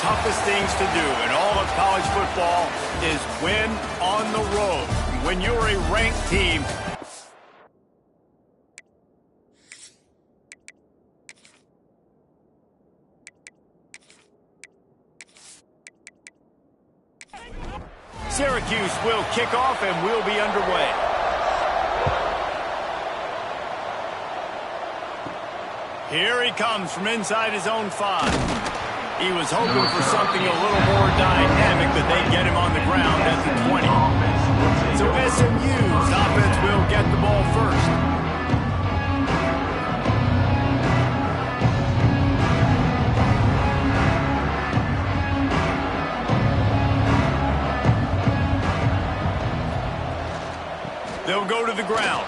toughest things to do in all of college football is win on the road. When you're a ranked team, Syracuse will kick off and we'll be underway. Here he comes from inside his own 5. He was hoping for something a little more dynamic, but they get him on the ground at the 20. So SMU's offense will get the ball first. They'll go to the ground.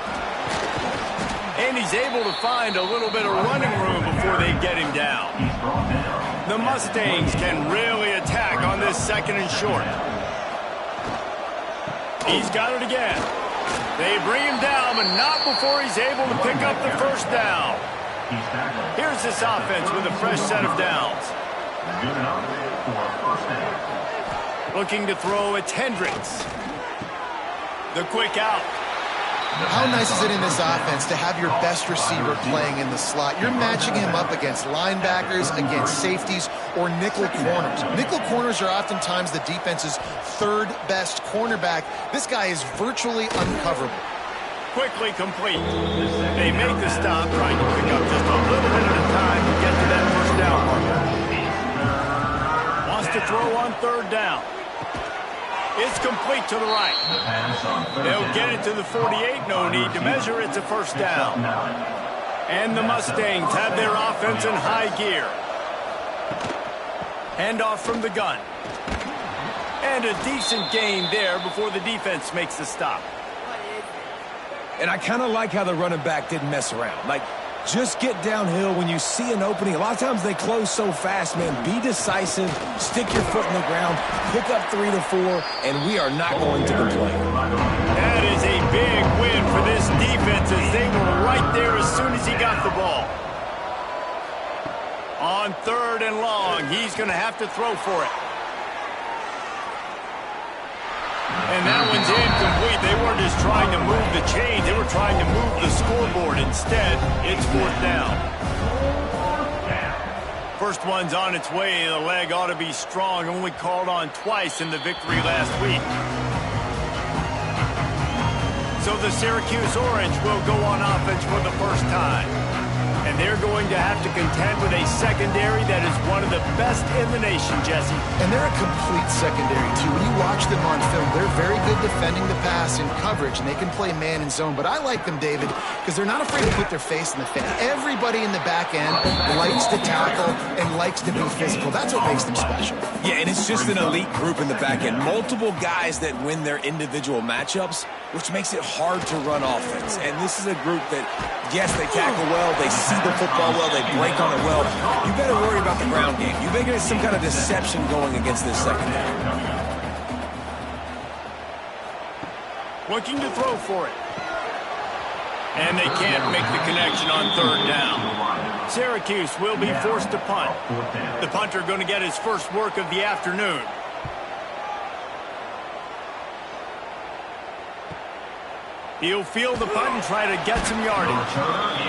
And he's able to find a little bit of running room before they get him down. The Mustangs can really attack on this 2nd and short. He's got it again. They bring him down, but not before he's able to pick up the first down. Here's this offense with a fresh set of downs. Looking to throw, it's Hendricks. The quick out. How nice is it in this offense to have your best receiver playing in the slot? You're matching him up against linebackers, against safeties, or nickel corners. Nickel corners are oftentimes the defense's 3rd best cornerback. This guy is virtually uncoverable. Quickly complete. They make the stop, trying to pick up just a little bit at a time to get to that first down marker. Wants to throw on 3rd down. It's complete to the right. They'll get it to the 48. No need to measure. It's a first down. And the Mustangs have their offense in high gear. Handoff from the gun. And a decent gain there before the defense makes the stop. And I kind of like how the running back didn't mess around. Like, just get downhill when you see an opening. A lot of times they close so fast, man. Be decisive, stick your foot in the ground, pick up 3 to 4, and we are not going to complain. That is a big win for this defense as they were right there as soon as he got the ball. On 3rd and long, he's going to have to throw for it. And that one's incomplete. They weren't just trying to move the chains. They were trying to move the scoreboard. Instead, it's 4th down. First one's on its way. The leg ought to be strong. Only called on twice in the victory last week. So the Syracuse Orange will go on offense for the first time. And they're going to have to contend with a secondary that is one of the best in the nation, Jesse. And they're a complete secondary, too. When you watch them on film, they're very good defending the pass in coverage, and they can play man and zone. But I like them, David, because they're not afraid to put their face in the fan. Everybody in the back end likes to tackle and likes to be physical. That's what makes them special. Yeah, and it's just an elite group in the back end. Multiple guys that win their individual matchups, which makes it hard to run offense. And this is a group that, yes, they tackle well, they see the football well, they break on it well. You better worry about the ground game. You better get some kind of deception going against this secondary. Looking to throw for it. And they can't make the connection on 3rd down. Syracuse will be forced to punt. The punter going to get his first work of the afternoon. He'll field the punt and try to get some yardage.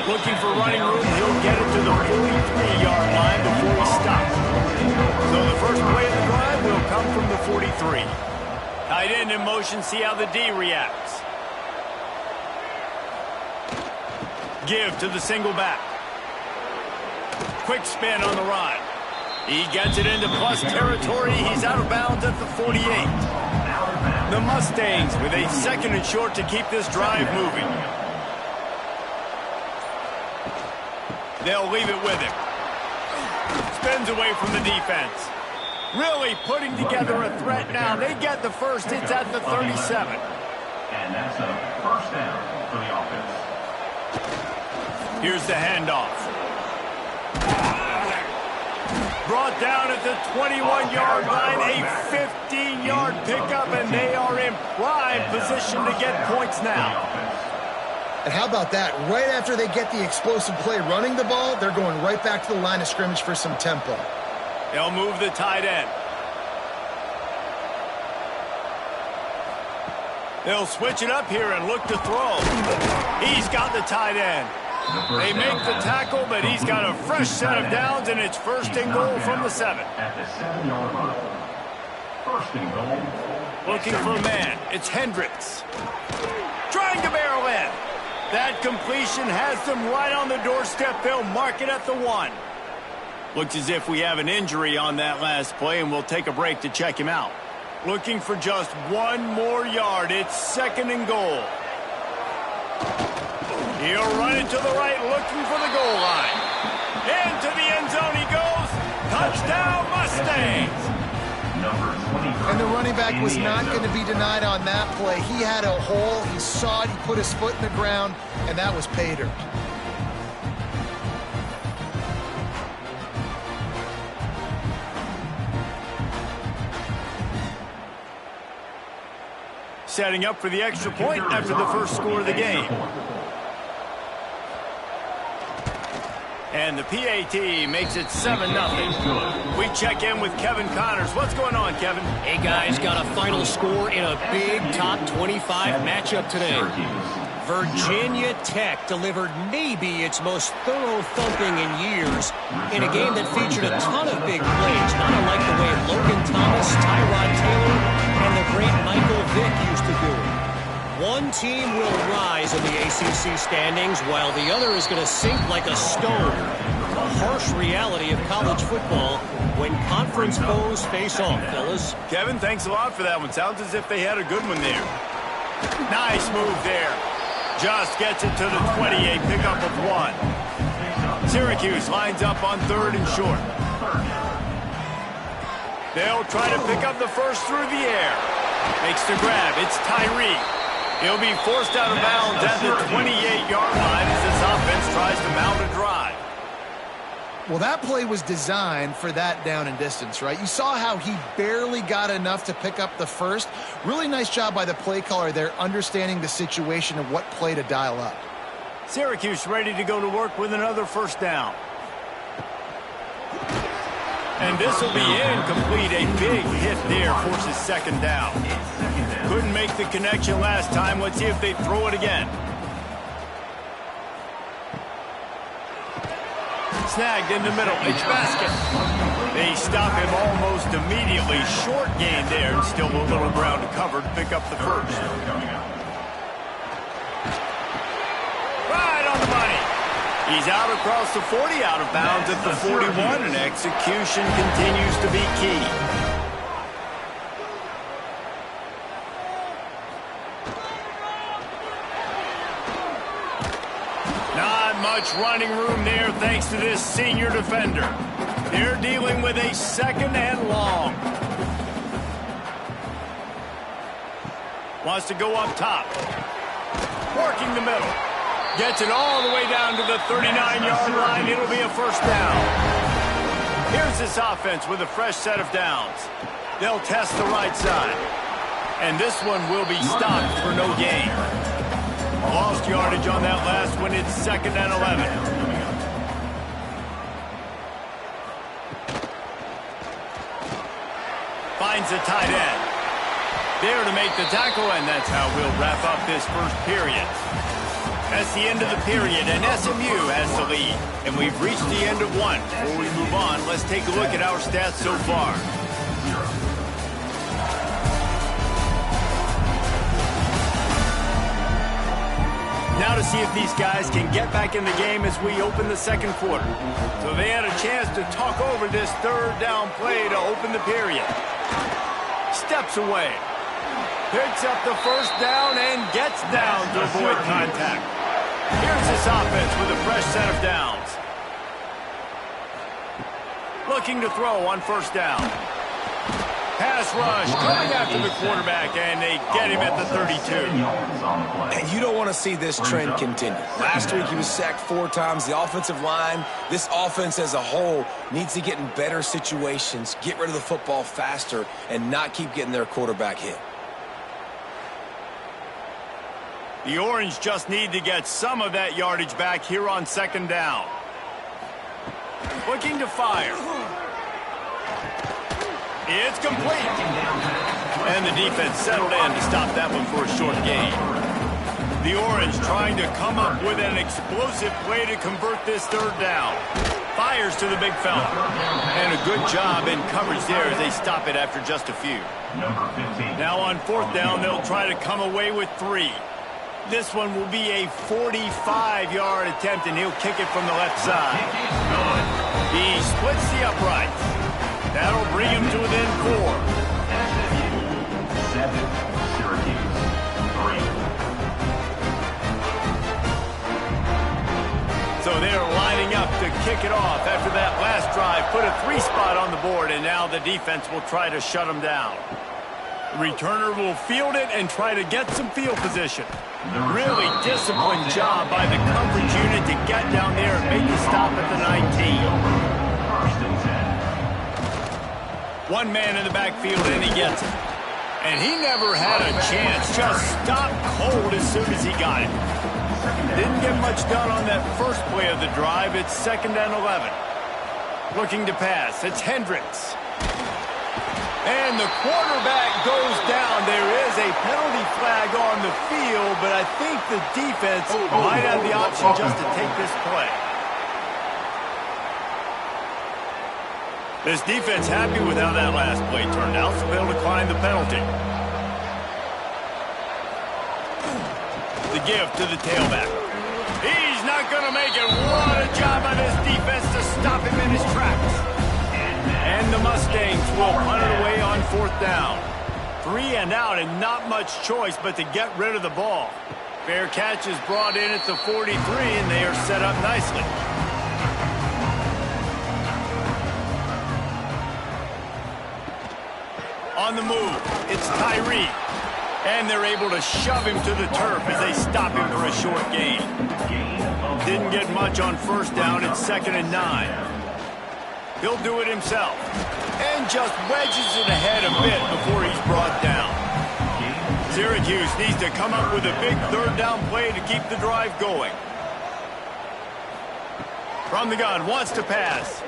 Looking for running room, he'll get it to the 43-yard line before he stops. So the first play of the drive will come from the 43. Tight end in motion, see how the D reacts. Give to the single back. Quick spin on the run. He gets it into plus territory. He's out of bounds at the 48. The Mustangs with a 2nd and short to keep this drive moving. They'll leave it with him. Spins away from the defense. Really putting together a threat now. They get the first. It's at the 37. And that's a first down for the offense. Here's the handoff. Brought down at the 21-yard line, a 15-yard pickup, and they are in prime position to get points now. And how about that? Right after they get the explosive play running the ball, they're going right back to the line of scrimmage for some tempo. They'll move the tight end. They'll switch it up here and look to throw. He's got the tight end. They make the tackle, but he's got a fresh set of downs, and it's first and goal from the 7. At the 7-yard line. First and goal. Looking for a man. It's Hendricks. Trying to barrel in. That completion has them right on the doorstep. They'll mark it at the 1. Looks as if we have an injury on that last play, and we'll take a break to check him out. Looking for just 1 more yard. It's second and goal. He'll run it to the right, looking for the goal line. Into the end zone he goes. Touchdown, Mustangs. And the running back was not going to be denied on that play. He had a hole. He saw it. He put his foot in the ground, and that was pay dirt. Setting up for the extra point after the first score of the game. And the PAT makes it 7-0. We check in with Kevin Connors. What's going on, Kevin? Hey, guys, got a final score in a big top 25 matchup today. Virginia Tech delivered maybe its most thorough thumping in years in a game that featured a ton of big plays, not unlike the way Logan Thomas, Tyrod Taylor, and the great Michael Vick used to do it. One team will rise in the ACC standings while the other is going to sink like a stone. The harsh reality of college football when conference foes face off, fellas. Kevin, thanks a lot for that one. Sounds as if they had a good one there. Nice move there. Just gets it to the 28, pickup of 1. Syracuse lines up on 3rd and short. They'll try to pick up the first through the air. Makes the grab. It's Tyree. He'll be forced out of bounds at the 28-yard line as this offense tries to mount a drive. Well, that play was designed for that down and distance, right? You saw how he barely got enough to pick up the first. Really nice job by the play caller there, understanding the situation and what play to dial up. Syracuse ready to go to work with another first down. And this will be incomplete. A big hit there forces second down. Couldn't make the connection last time. Let's see if they throw it again. Snagged in the middle. It's Basket. They stop him almost immediately. Short gain there. And still a little ground to cover to pick up the first. Right on the money. He's out across the 40, out of bounds at the 41, and execution continues to be key. Not much running room there thanks to this senior defender. They're dealing with a second and long. Wants to go up top. Working the middle. Gets it all the way down to the 39-yard line. It'll be a first down. Here's this offense with a fresh set of downs. They'll test the right side. And this one will be stopped for no gain. Lost yardage on that last one. It's second and 11. Finds the tight end. There to make the tackle, and that's how we'll wrap up this first period. That's the end of the period, and SMU has the lead. And we've reached the end of one. Before we move on, let's take a look at our stats so far. Now to see if these guys can get back in the game as we open the second quarter. So they had a chance to talk over this third down play to open the period. Steps away. Picks up the first down and gets down to avoid contact. Here's this offense with a fresh set of downs. Looking to throw on first down. Pass rush coming after the quarterback, and they get him at the 32. And you don't want to see this trend continue. Last week he was sacked 4 times. The offensive line, this offense as a whole, needs to get in better situations, get rid of the football faster, and not keep getting their quarterback hit. The Orange just need to get some of that yardage back here on second down. Looking to fire. It's complete. And the defense settled in to stop that one for a short gain. The Orange trying to come up with an explosive play to convert this third down. Fires to the big fella. And a good job in coverage there as they stop it after just a few. Now on fourth down, they'll try to come away with 3. This one will be a 45-yard attempt, and he'll kick it from the left side. He splits the uprights. That'll bring him to within 4. SMU 7, Syracuse 3. So they're lining up to kick it off after that last drive. Put a 3 spot on the board, and now the defense will try to shut them down. The returner will field it and try to get some field position. Really disciplined job by the coverage unit to get down there and make a stop at the 19. 1 man in the backfield, and he gets it. And he never had a chance. Just stopped cold as soon as he got it. Didn't get much done on that first play of the drive. It's 2nd and 11. Looking to pass. It's Hendricks. And the quarterback goes down. There is a penalty flag on the field, but I think the defense might have the option just to take this play. This defense happy with how that last play turned out, so they'll decline the penalty. The give to the tailback. He's not going to make it. What a job by this defense to stop him in his tracks. And the Mustangs will punt it away on 4th down. 3 and out, and not much choice but to get rid of the ball. Fair catch is brought in at the 43, and they are set up nicely. On the move, it's Tyree. And they're able to shove him to the turf as they stop him for a short gain. Didn't get much on 1st down. It's 2nd and 9. He'll do it himself. And just wedges it ahead a bit before he's brought down. Syracuse needs to come up with a big 3rd down play to keep the drive going. From the gun, wants to pass.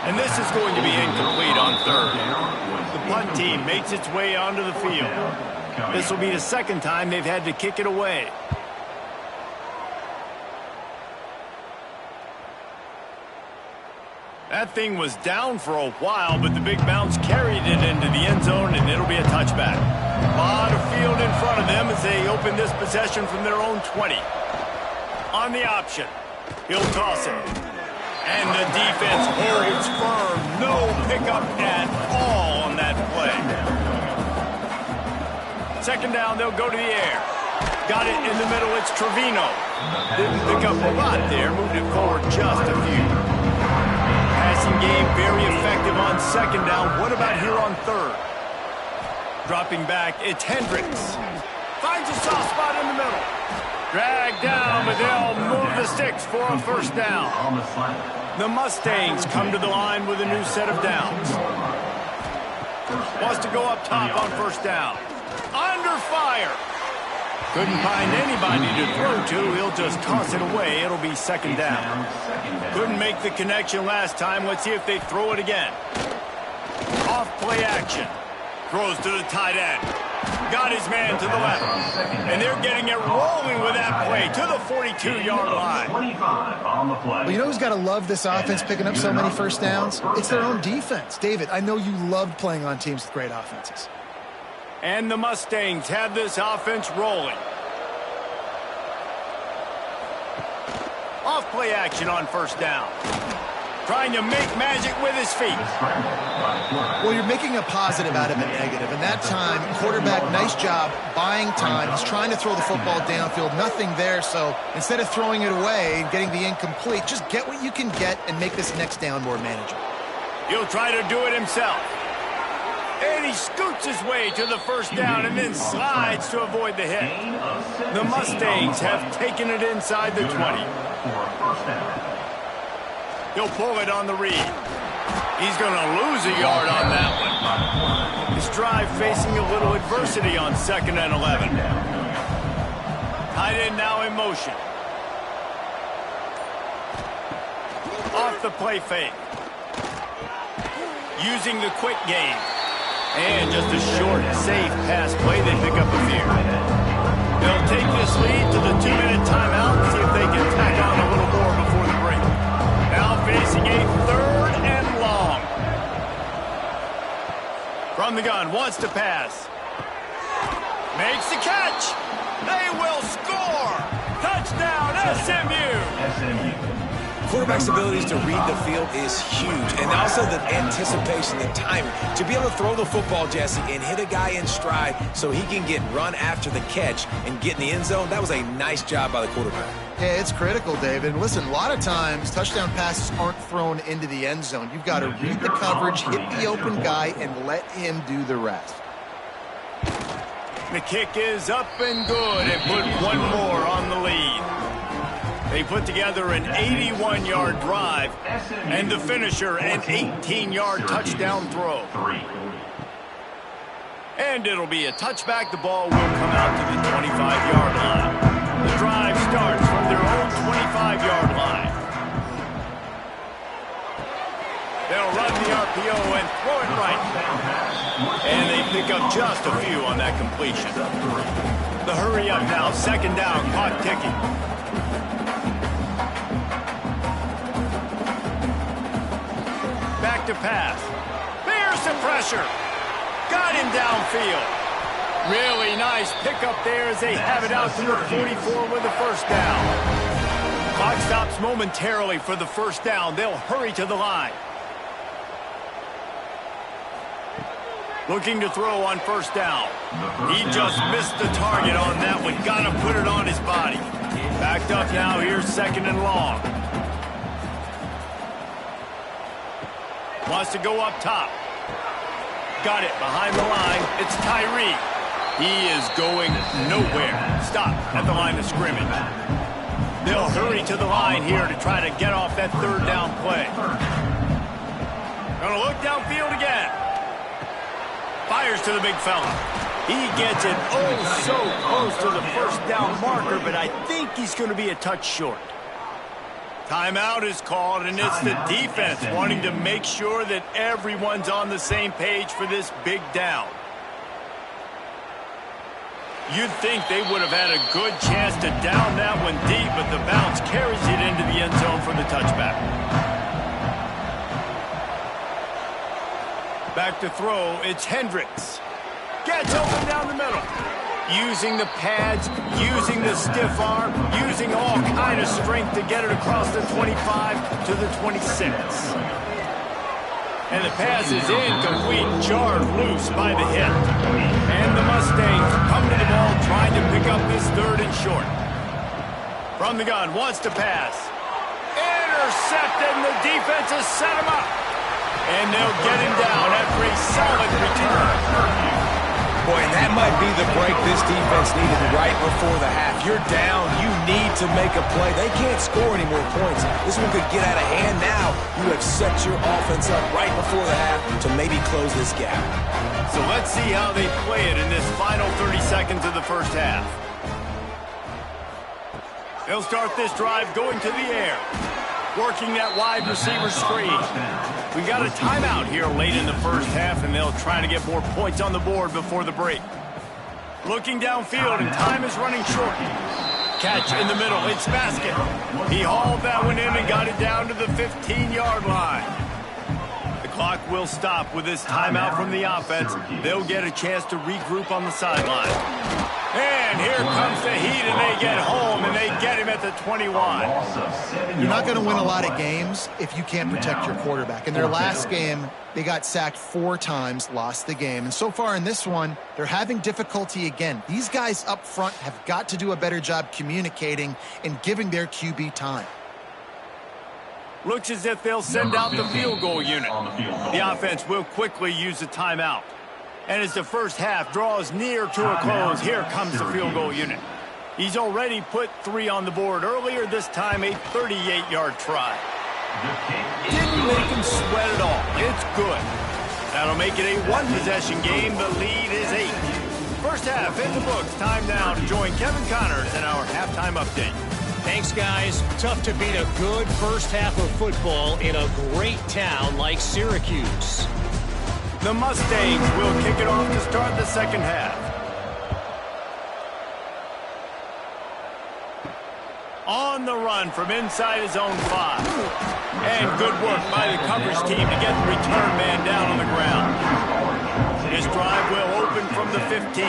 And this is going to be incomplete on 3rd. The punt team makes its way onto the field. This will be the 2nd time they've had to kick it away. That thing was down for a while, but the big bounce carried it into the end zone, and it'll be a touchback. A lot of field in front of them as they open this possession from their own 20. On the option, he'll toss it. And the defense holds firm. No pickup at all on that play. 2nd down, they'll go to the air. Got it in the middle, it's Trevino. Didn't pick up a lot there, moved it forward just a few. Passing game very effective on 2nd down. What about here on 3rd? Dropping back, it's Hendricks. Finds a soft spot in the middle. Dragged down, but they'll move the sticks for a 1st down. The Mustangs come to the line with a new set of downs. Wants to go up top on 1st down. Under fire. Couldn't find anybody to throw to. He'll just toss it away. It'll be 2nd down. Couldn't make the connection last time. Let's see if they throw it again. Off play action. Throws to the tight end. Got his man to the left. And they're getting it rolling with that play to the 42-yard line. Well, you know who's got to love this offense picking up so many 1st downs? It's their own defense. David, I know you loved playing on teams with great offenses. And the Mustangs have this offense rolling. Off play action on 1st down. Trying to make magic with his feet. Well, you're making a positive out of a negative. And that time, quarterback, nice job buying time. He's trying to throw the football downfield. Nothing there. So instead of throwing it away and getting the incomplete, just get what you can get and make this next down more manageable. He'll try to do it himself. And he scoots his way to the 1st down and then slides to avoid the hit. The Mustangs have taken it inside the 20. He'll pull it on the read. He's going to lose a yard on that one. His drive facing a little adversity on 2nd and 11. Tight end now in motion. Off the play fake. using the quick game. And just a short, safe pass play, they pick up a few. They'll take this lead to the 2-minute timeout and see if they can tack on a little more before the break. Now facing a 3rd and long. From the gun, wants to pass. Makes the catch. They will score. Touchdown, SMU. Quarterback's abilities to read the field is huge, and also the anticipation, the timing. To be able to throw the football, Jesse, and hit a guy in stride so he can get run after the catch and get in the end zone, that was a nice job by the quarterback. Yeah, it's critical, David. Listen, a lot of times touchdown passes aren't thrown into the end zone. You've got to read the coverage, hit the open guy, and let him do the rest. The kick is up and good, and put one more on the lead. They put together an 81-yard drive, and the finisher, an 18-yard touchdown throw. And it'll be a touchback. The ball will come out to the 25-yard line. The drive starts from their own 25-yard line. They'll run the RPO and throw it right. And they pick up just a few on that completion. The hurry up now, 2nd down, clock ticking. Back to pass. There's the pressure. Got him downfield. Really nice pickup there as they have it out to the 44 with the 1st down. Clock stops momentarily for the 1st down. They'll hurry to the line. Looking to throw on 1st down. He just missed the target on that one. Got to put it on his body. Backed up now. Here's 2nd and long. Wants to go up top. Got it behind the line. It's Tyree. He is going nowhere. Stop at the line of scrimmage. They'll hurry to the line here to try to get off that 3rd down play. Gonna look downfield again. Fires to the big fella. He gets it so close to the 1st down marker, but I think he's going to be a touch short. Timeout is called, and it's the defense wanting to make sure that everyone's on the same page for this big down. You'd think they would have had a good chance to down that one deep, but the bounce carries it into the end zone for the touchback. Back to throw, it's Hendricks. Gets open down the middle. Using the pads, using the stiff arm, using all kind of strength to get it across the 25 to the 26. And the pass is incomplete, jarred loose by the hit. And the Mustangs come to the ball trying to pick up this 3rd and short. From the gun, wants to pass. Intercepted, and the defense has set him up. And they'll get him down after a solid return. Boy, and that might be the break this defense needed right before the half. You're down. You need to make a play. They can't score any more points. This one could get out of hand now. You have set your offense up right before the half to maybe close this gap. So let's see how they play it in this final 30 seconds of the 1st half. They'll start this drive going to the air. Working that wide receiver screen. We got a timeout here late in the 1st half, and they'll try to get more points on the board before the break. Looking downfield, and time is running short. Catch in the middle, it's Basket. He hauled that one in and got it down to the 15-yard line. The clock will stop with this timeout from the offense. They'll get a chance to regroup on the sideline. And here comes the heat, and they get home, and they get him at the 21. You're not going to win a lot of games if you can't protect your quarterback. In their last game, they got sacked 4 times, lost the game. And so far in this one, they're having difficulty again. These guys up front have got to do a better job communicating and giving their QB time. Looks as if they'll send out the field goal unit. The offense will quickly use a timeout. And as the 1st half draws near to a close, here comes the field goal unit. He's already put 3 on the board earlier, this time a 38-yard try. Didn't make him sweat at all. It's good. That'll make it a 1-possession game. The lead is 8. 1st half in the books. Time now to join Kevin Connors in our halftime update. Thanks, guys. Tough to beat a good 1st half of football in a great town like Syracuse. The Mustangs will kick it off to start the second half. On the run from inside his own 5. And good work by the coverage team to get the return man down on the ground. This drive will open from the 15.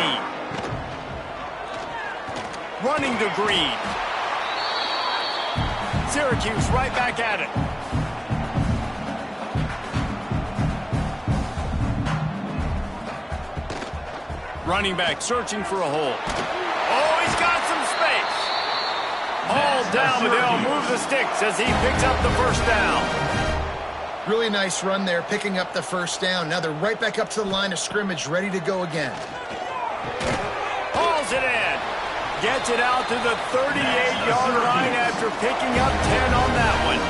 Running to Green. Syracuse right back at it. Running back searching for a hole. Oh, he's got some space. All down, but they'll move the sticks as he picks up the first down. Really nice run there, picking up the first down. Now they're right back up to the line of scrimmage, ready to go again. Hauls it in. Gets it out to the 38-yard line after picking up 10 on that one.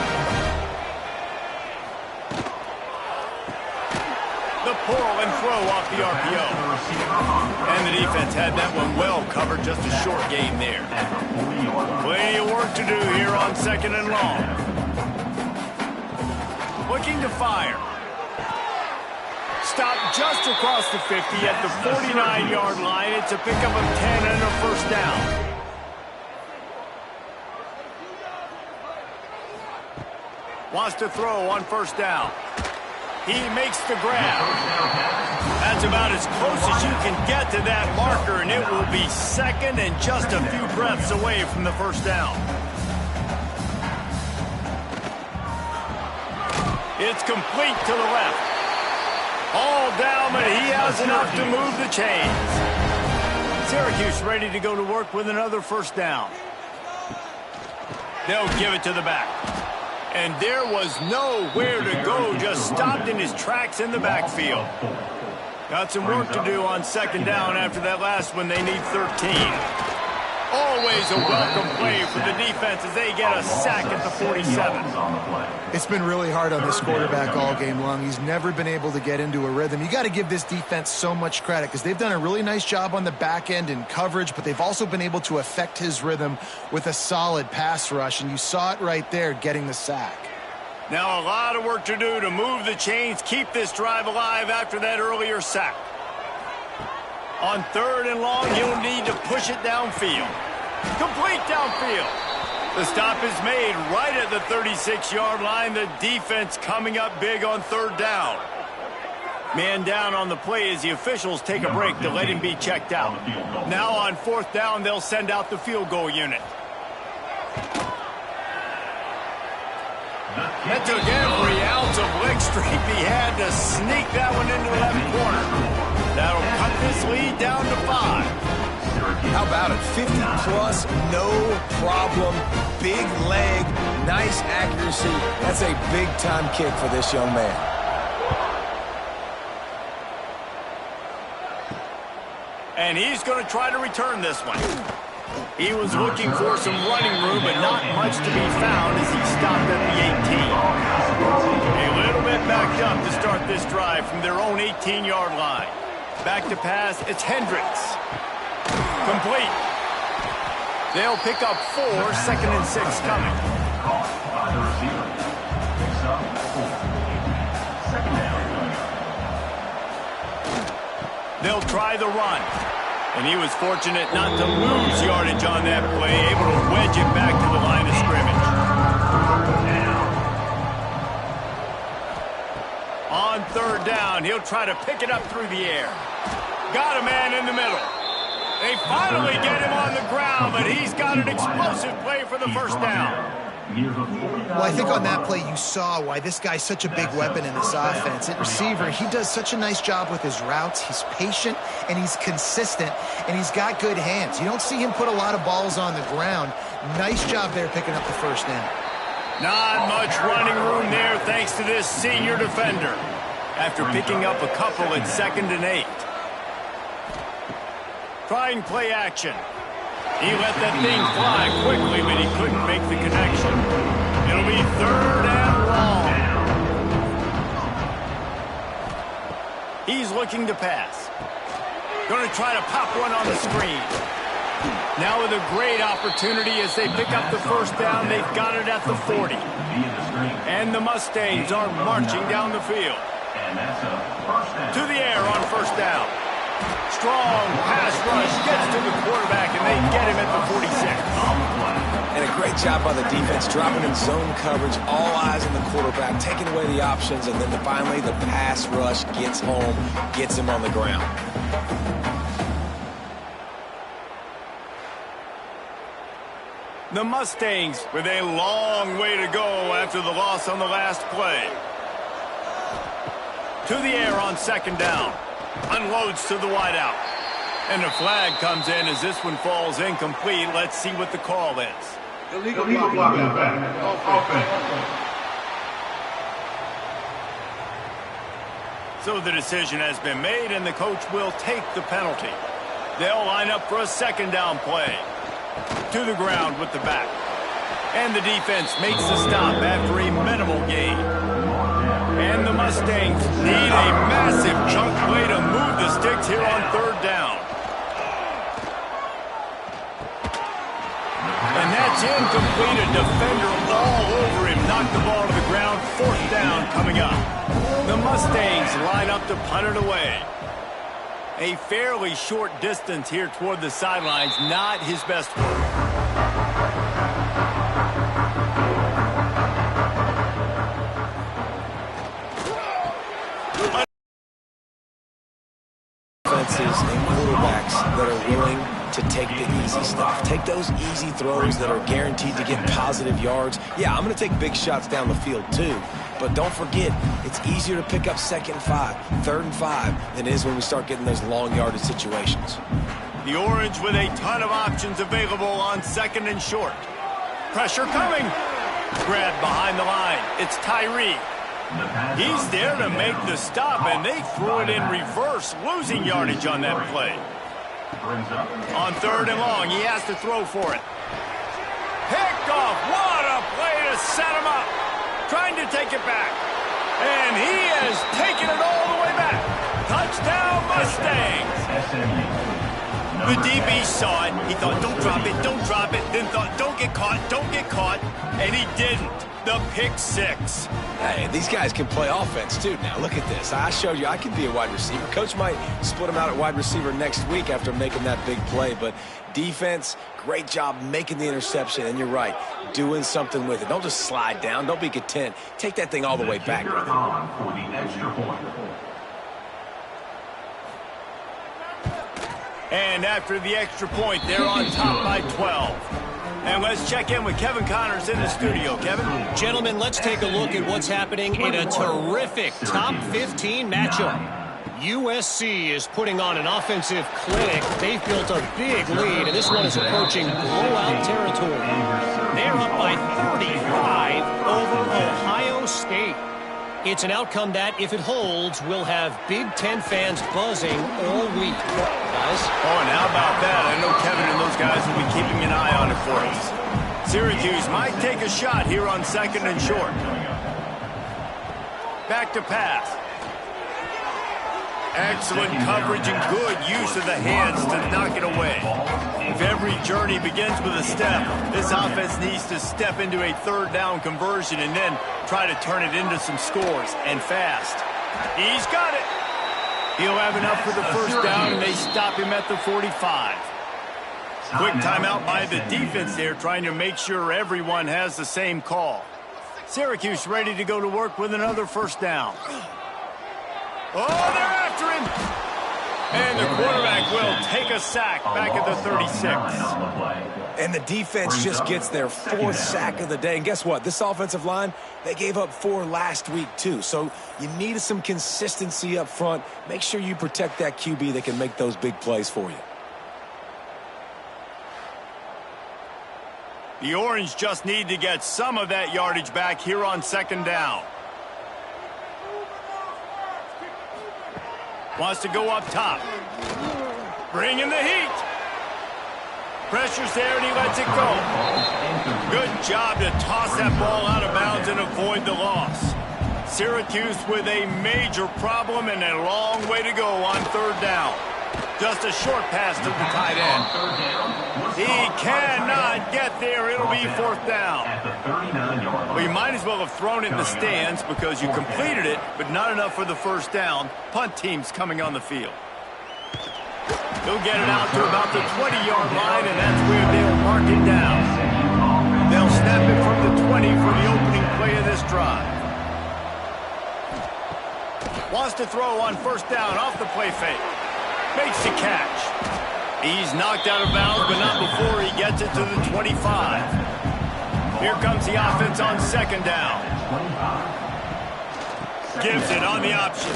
The pull and throw off the RPO. And the defense had that one well covered, just a short gain there. Plenty of work to do here on second and long. Looking to fire. Stopped just across the 50 at the 49-yard line. It's a pickup of 10 and a first down. Wants to throw on first down. He makes the grab. That's about as close as you can get to that marker, and it will be second and just a few breaths away from the first down. It's complete to the left. All down, but he has enough to move the chains. Syracuse ready to go to work with another first down. They'll give it to the back. And there was nowhere to go, just stopped in his tracks in the backfield. Got some work to do on second down after that last one. They need 13. Always a welcome play for the defense as they get a sack at the 47. It's been really hard on this quarterback all game long. He's never been able to get into a rhythm. You got to give this defense so much credit because they've done a really nice job on the back end in coverage, but they've also been able to affect his rhythm with a solid pass rush, and you saw it right there getting the sack. Now a lot of work to do to move the chains, keep this drive alive after that earlier sack. On third and long, you'll need to push it downfield. Complete downfield. The stop is made right at the 36-yard line. The defense coming up big on third down. Man down on the play as the officials take a break to let him be checked out. Now on fourth down, they'll send out the field goal unit. That took every ounce of leg strength he had to sneak that one into the left corner. That'll cut this lead down to 5. How about it? 50-plus, no problem. Big leg, nice accuracy. That's a big-time kick for this young man. And he's going to try to return this one. He was looking for some running room, but not much to be found as he stopped at the 18. A little bit backed up to start this drive from their own 18-yard line. Back to pass, it's Hendricks. Complete. They'll pick up 4, second and 6 coming. They'll try the run. And he was fortunate not to lose yardage on that play, able to wedge it back to the line of scrimmage. On third down, he'll try to pick it up through the air. Got a man in the middle. They finally get him on the ground, but he's got an explosive play for the first down. Well, I think on that play you saw why this guy's such a big weapon in this offense. At receiver, he does such a nice job with his routes. He's patient, and he's consistent, and he's got good hands. You don't see him put a lot of balls on the ground. Nice job there picking up the first down. Not much running room there thanks to this senior defender. After picking up a couple at 2nd and 8. Trying play action. He let that thing fly quickly, but he couldn't make the connection. It'll be third and long. He's looking to pass. Going to try to pop one on the screen. Now with a great opportunity as they pick up the first down. They've got it at the 40. And the Mustangs are marching down the field. And that's a first down. To the air on first down. Strong pass rush gets to the quarterback, and they get him at the 46. And a great job by the defense, dropping in zone coverage, all eyes on the quarterback, taking away the options, and then finally the pass rush gets home, gets him on the ground. The Mustangs with a long way to go after the loss on the last play. To the air on second down. Unloads to the wideout. And a flag comes in as this one falls incomplete. Let's see what the call is. Illegal block in the back. Offense. So the decision has been made, and the coach will take the penalty. They'll line up for a second down play. To the ground with the back. And the defense makes the stop after a minimal gain. And the Mustangs need a massive chunk play to move the sticks here on third down. And that's incomplete. A defender all over him. Knocked the ball to the ground. Fourth down coming up. The Mustangs line up to punt it away. A fairly short distance here toward the sidelines. Not his best work. Offenses and quarterbacks that are willing to take the easy stuff. Take those easy throws that are guaranteed to get positive yards. Yeah, I'm going to take big shots down the field too. But don't forget, it's easier to pick up 2nd and 5, 3rd and 5 than it is when we start getting those long yardage situations. The Orange with a ton of options available on second and short. Pressure coming. Grab behind the line. It's Tyree. He's there to make the stop, and they threw it in reverse, losing yardage on that play. On third and long, he has to throw for it. Picked off. What a play to set him up. Trying to take it back. And he has taken it all the way back. Touchdown, Mustangs. The DB saw it. He thought, don't drop it, don't drop it. Then thought, don't get caught. And he didn't. The pick six. Hey, these guys can play offense too now. Look at this. I showed you I can be a wide receiver. Coach might split him out at wide receiver next week after making that big play. But defense, great job making the interception. And you're right, doing something with it. Don't just slide down. Don't be content. Take that thing all the way back with it. For the extra point. And after the extra point, they're on top by 12. And let's check in with Kevin Connors in the studio. Kevin? Gentlemen, let's take a look at what's happening in a terrific top 15 matchup. USC is putting on an offensive clinic. They've built a big lead, and this one is approaching blowout territory. They're up by 35 over Ohio State. It's an outcome that, if it holds, will have Big Ten fans buzzing all week. Guys? Oh, and how about that? I know Kevin and those guys will be keeping an eye on it for us. Syracuse might take a shot here on second and short. Back to pass. Excellent coverage and good use of the hands to knock it away. If every journey begins with a step, this offense needs to step into a third down conversion and then try to turn it into some scores, and fast. He's got it. He'll have enough for the first down, and they stop him at the 45. Quick timeout by the defense there, trying to make sure everyone has the same call. Syracuse ready to go to work with another first down. Oh, they're after him. And the quarterback will take a sack back at the 36. And the defense just gets their 4th sack of the day. And guess what? This offensive line, they gave up 4 last week too. So you need some consistency up front. Make sure you protect that QB that can make those big plays for you. The Orange just need to get some of that yardage back here on second down. Wants to go up top. Bring in the heat. Pressure's there, and he lets it go. Good job to toss that ball out of bounds and avoid the loss. Syracuse with a major problem and a long way to go on third down. Just a short pass to the tight end. He cannot get there. It'll be fourth down. Well, you might as well have thrown it in the stands because you completed it, but not enough for the first down. Punt team's coming on the field. He'll get it out to about the 20-yard line, and that's where they'll mark it down. They'll snap it from the 20 for the opening play of this drive. Wants to throw on first down off the play fake. Makes the catch. He's knocked out of bounds, but not before he gets it to the 25. Here comes the offense on second down. Gives it on the option.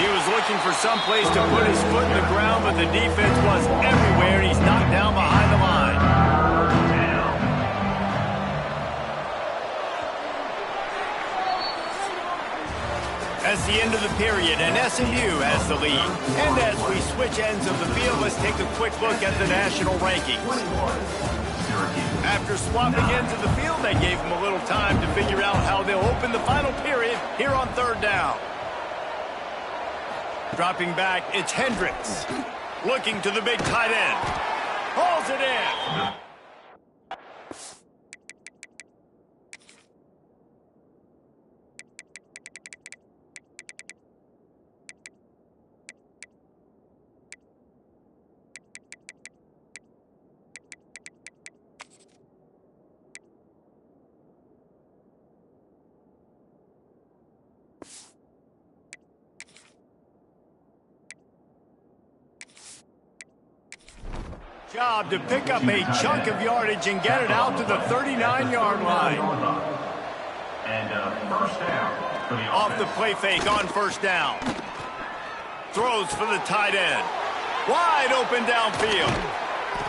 He was looking for some place to put his foot in the ground, but the defense was everywhere. He's knocked down behind the line. That's the end of the period, and SMU has the lead. And as we switch ends of the field, let's take a quick look at the national rankings. After swapping ends of the field, they gave them a little time to figure out how they'll open the final period here on third down. Dropping back, it's Hendricks. Looking to the big tight end. Hauls it in. Job to pick up a chunk of yardage and get it out to the 39-yard line. And first down for the Off the play fake on first down. Throws for the tight end. Wide open downfield.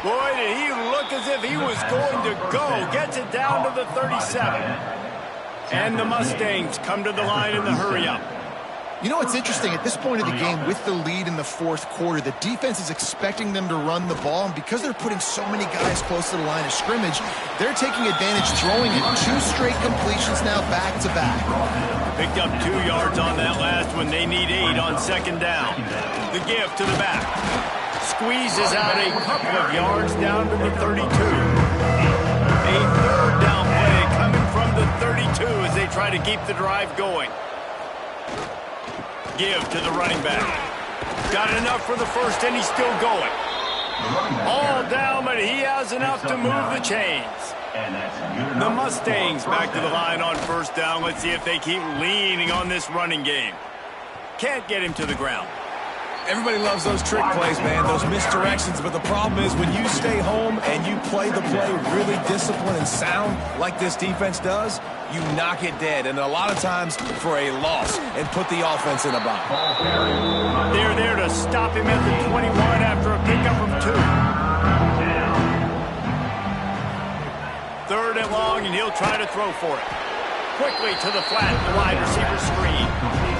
Boy, did he look as if he was going to go. Gets it down to the 37. And the Mustangs come to the line in the hurry-up. You know what's interesting? At this point of the game, with the lead in the fourth quarter, the defense is expecting them to run the ball, and because they're putting so many guys close to the line of scrimmage, they're taking advantage, throwing it 2 straight completions now back-to-back. Picked up 2 yards on that last one. They need 8 on second down. The give to the back. Squeezes out a couple of yards down to the 32. A third down play coming from the 32 as they try to keep the drive going. Give to the running back. Got enough for the first, and he's still going. All down, but he has enough to move the chains. The Mustangs back to the line on first down. Let's see if they keep leaning on this running game. Can't get him to the ground. Everybody loves those trick plays, man, those misdirections, but the problem is when you stay home and you play the play really disciplined and sound like this defense does, you knock it dead, and a lot of times for a loss, and put the offense in a bind. They're there to stop him at the 21 after a pickup of 2. Third and long, and he'll try to throw for it. Quickly to the flat, the wide receiver screen.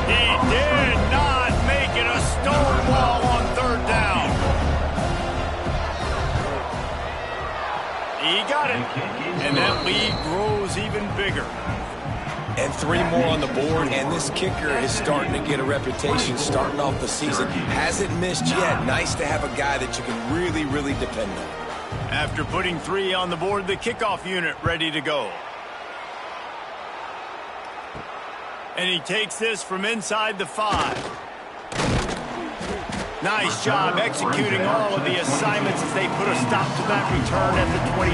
He did not make it. A stone wall on third down. He got it, and that lead grows even bigger. And 3 more on the board, and this kicker is starting to get a reputation starting off the season. Hasn't missed yet. Nice to have a guy that you can really, really depend on. After putting 3 on the board, the kickoff unit ready to go. And he takes this from inside the 5. Nice job executing all of the assignments as they put a stop to that return at the 22.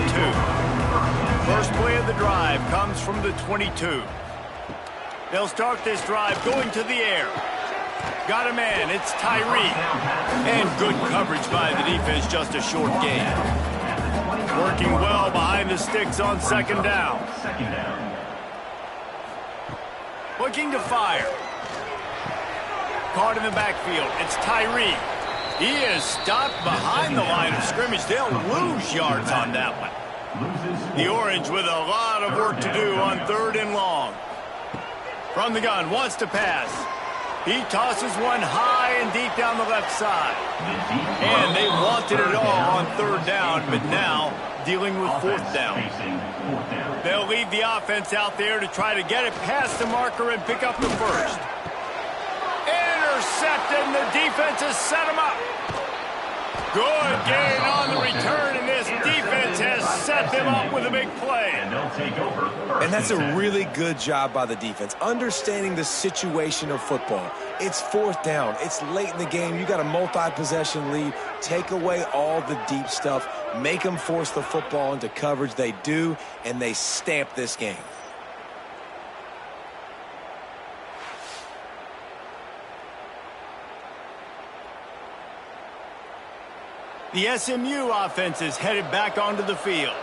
First play of the drive comes from the 22. They'll start this drive going to the air. Got a man, it's Tyree. And good coverage by the defense, just a short gain. Working well behind the sticks on second down. Looking to fire. Caught in the backfield. It's Tyree. He is stopped behind the line of scrimmage. They'll lose yards on that one. The Orange with a lot of work to do on third and long. From the gun, wants to pass. He tosses one high and deep down the left side. And they wanted it all on third down, but now dealing with fourth down. They'll leave the offense out there to try to get it past the marker and pick up the first. Intercepted, and the defense has set him up. Good gain on the return, and this defense has set them up with a big play. And they'll take over. And that's a really good job by the defense, understanding the situation of football. It's fourth down. It's late in the game. You got a multi-possession lead. Take away all the deep stuff. Make them force the football into coverage. They do, and they stamp this game. The SMU offense is headed back onto the field.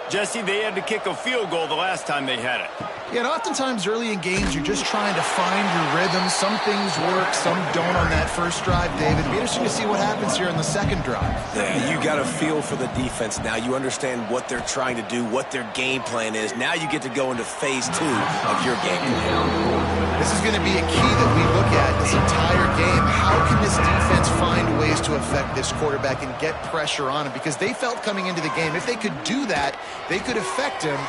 Jesse, they had to kick a field goal the last time they had it. Yeah, and oftentimes early in games, you're just trying to find your rhythm. Some things work, some don't on that first drive, David. It'll be interesting to see what happens here in the second drive. Yeah, you got a feel for the defense now. You understand what they're trying to do, what their game plan is. Now you get to go into phase 2 of your game plan. This is going to be a key that we look at this entire game. How can this defense find ways to affect this quarterback and get pressure on him? Because they felt coming into the game, if they could do that, they could affect him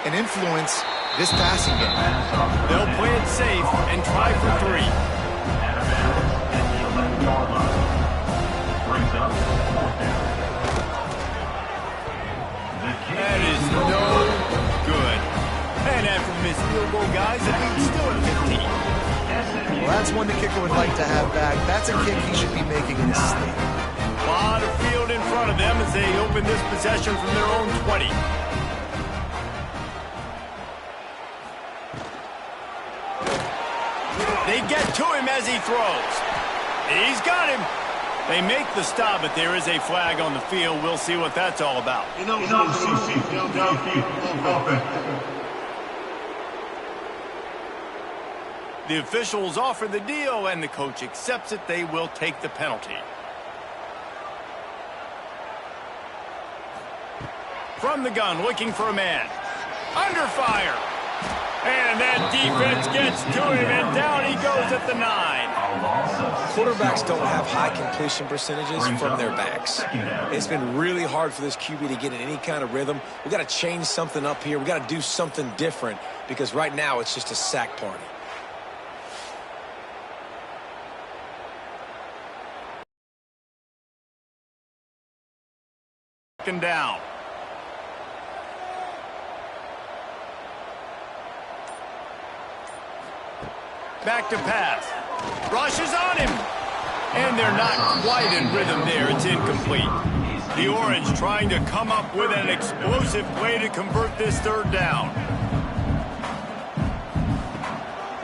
and influence this passing game. They'll play it safe and try for 3. That is no good. And after the missed field goal, guys, the lead's still at 15. Well, that's one the kicker would like to have back. That's a kick he should be making in his sleep. A lot of field in front of them as they open this possession from their own 20. They get to him as he throws. He's got him. They make the stop, but there is a flag on the field. We'll see what that's all about. The officials offer the deal, and the coach accepts it. They will take the penalty. From the gun, looking for a man. Under fire. And that defense gets to him, and down he goes at the 9. Quarterbacks don't have high completion percentages from their backs. It's been really hard for this QB to get in any kind of rhythm. We got to change something up here. We got to do something different because right now it's just a sack party. Second down. Back to pass. Rushes on him. And they're not quite in rhythm there. It's incomplete. The Orange trying to come up with an explosive play to convert this third down.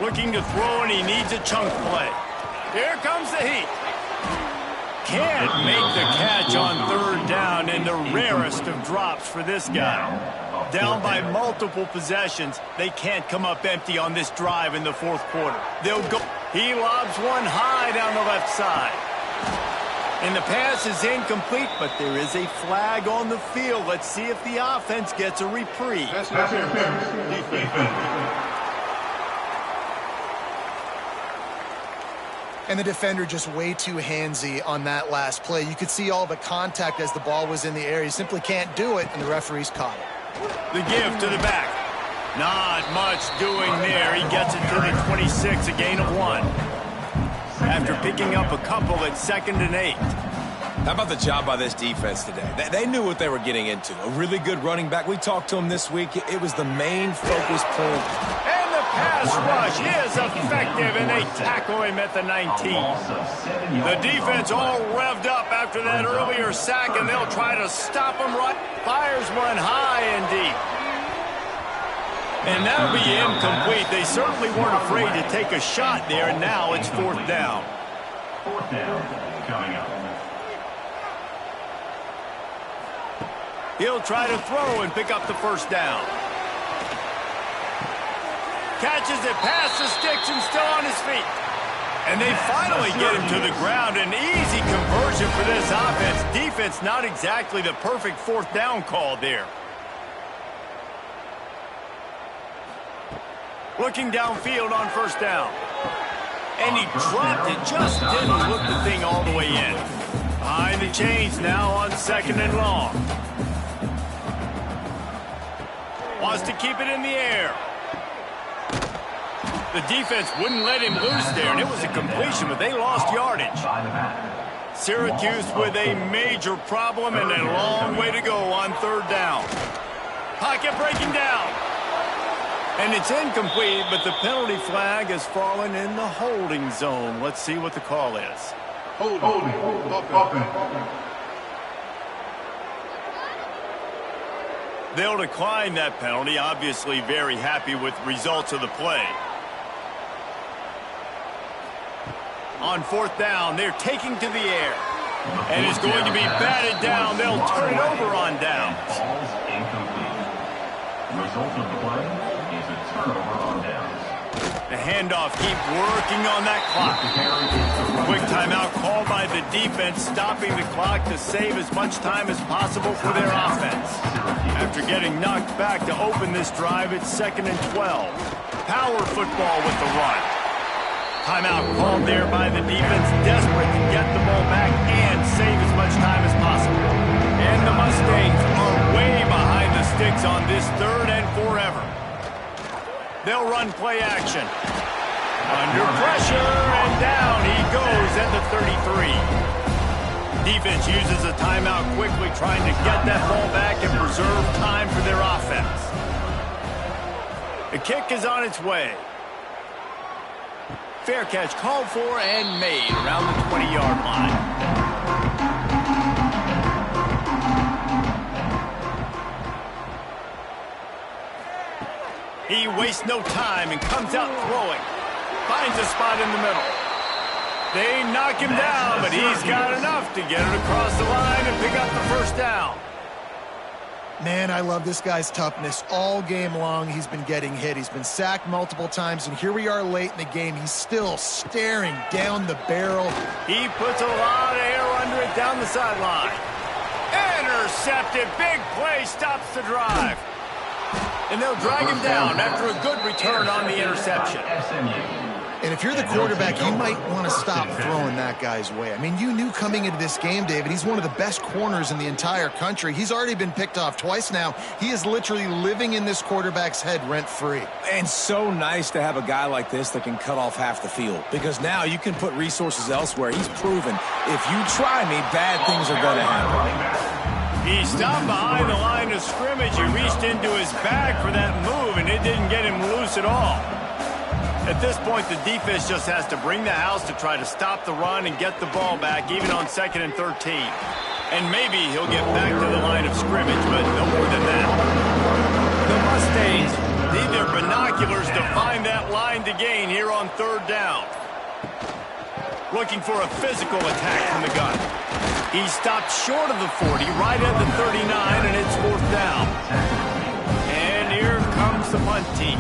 Looking to throw, and he needs a chunk play. Here comes the heat. Can't make the catch on third down, and the rarest of drops for this guy. Down by multiple possessions, they can't come up empty on this drive in the fourth quarter. They'll go. He lobs one high down the left side. And the pass is incomplete, but there is a flag on the field. Let's see if the offense gets a reprieve. And the defender just way too handsy on that last play. You could see all the contact as the ball was in the air. He simply can't do it, and the referees caught it. The give to the back. Not much doing there. He gets it to the 26, a gain of 1. After picking up a couple at 2nd and 8. How about the job by this defense today? They knew what they were getting into. A really good running back. We talked to him this week. It was the main focus point. And the pass rush is effective, and they tackle him at the 19. The defense all revved up after that earlier sack, and they'll try to stop him right. Fires one high and deep. And that'll be incomplete. They certainly weren't afraid to take a shot there, and now it's 4th down. 4th down coming up. He'll try to throw and pick up the first down. Catches it past the sticks and still on his feet. And they finally get him to the ground. An easy conversion for this offense. Defense not exactly the perfect 4th down call there. Looking downfield on 1st down. And he dropped it. Just didn't look the thing all the way in. Behind the chains now on 2nd and long. Wants to keep it in the air. The defense wouldn't let him loose there, and it was a completion, but they lost yardage. Syracuse with a major problem and a long way to go on third down. Pocket breaking down. And it's incomplete, but the penalty flag has fallen in the holding zone. Let's see what the call is. Holding. They'll decline that penalty, obviously very happy with results of the play. On fourth down, they're taking to the air. And it's going to be batted down. They'll turn it over on downs. Ball's incomplete. Result of the play is a turnover on downs. The handoff, keep working on that clock. Quick timeout called by the defense, stopping the clock to save as much time as possible for their offense. After getting knocked back to open this drive, it's 2nd and 12. Power football with the run. Timeout called there by the defense, desperate to get the ball back and save as much time as possible. And the Mustangs are way behind the sticks on this 3rd and forever. They'll run play action. Under pressure, and down he goes at the 33. Defense uses a timeout quickly, trying to get that ball back and preserve time for their offense. The kick is on its way. Fair catch called for and made around the 20-yard line. He wastes no time and comes out throwing. Finds a spot in the middle. They knock him down, but he's got enough to get it across the line and pick up the first down. Man, I love this guy's toughness. All game long, he's been getting hit. He's been sacked multiple times, and here we are late in the game. He's still staring down the barrel. He puts a lot of air under it down the sideline. Intercepted. Big play stops the drive. And they'll drag him down after a good return on the interception. And if you're the quarterback, you might want to stop throwing that guy's way. I mean, you knew coming into this game, David, he's one of the best corners in the entire country. He's already been picked off twice now. He is literally living in this quarterback's head rent-free. And so nice to have a guy like this that can cut off half the field, because now you can put resources elsewhere. He's proven if you try me, bad things are going to happen. He stopped behind the line of scrimmage. He reached into his bag for that move, and it didn't get him loose at all. At this point, the defense just has to bring the house to try to stop the run and get the ball back, even on 2nd and 13. And maybe he'll get back to the line of scrimmage, but no more than that. The Mustangs need their binoculars to find that line to gain here on 3rd down. Looking for a physical attack from the gun. He stopped short of the 40, right at the 39, and it's 4th down. And here comes the punt team.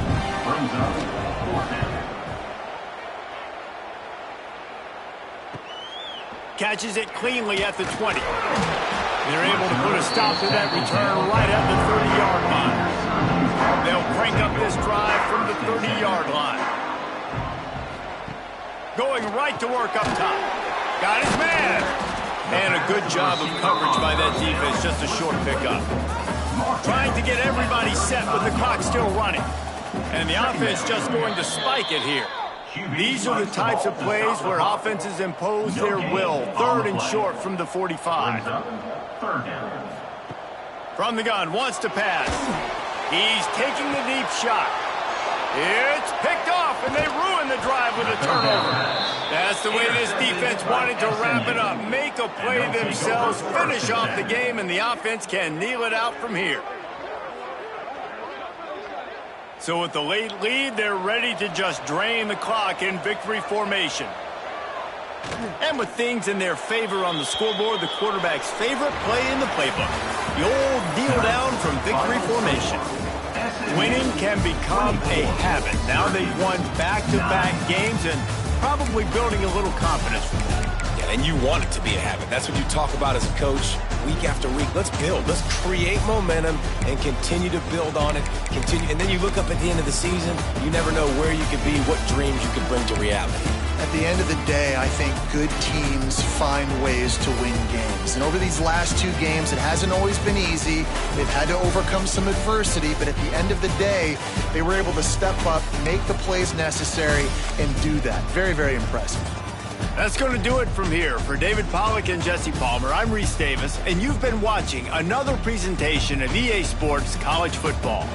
Catches it cleanly at the 20. They're able to put a stop to that return right at the 30-yard line. They'll crank up this drive from the 30-yard line. Going right to work up top. Got his man. And a good job of coverage by that defense, just a short pickup. Trying to get everybody set with the clock still running. And the offense just going to spike it here. These are the types of plays where offenses impose their will. 3rd and short from the 45. From the gun, wants to pass. He's taking the deep shot. It's picked off, and they ruin the drive with a turnover. That's the way this defense wanted to wrap it up. Make a play themselves, finish off the game, and the offense can kneel it out from here. So with the late lead, they're ready to just drain the clock in victory formation. And with things in their favor on the scoreboard, the quarterback's favorite play in the playbook. The old kneel down from victory formation. Winning can become a habit. Now they've won back-to-back games and probably building a little confidence from that. Yeah, and you want it to be a habit. That's what you talk about as a coach week after week. Let's build. Let's create momentum and continue to build on it. Continue, and then you look up at the end of the season, you never know where you could be, what dreams you could bring to reality. At the end of the day, I think good teams find ways to win games. And over these last 2 games, it hasn't always been easy. They've had to overcome some adversity, but at the end of the day, they were able to step up, make the plays necessary, and do that. Very, very impressive. That's going to do it from here. For David Pollack and Jesse Palmer, I'm Reese Davis, and you've been watching another presentation of EA Sports College Football.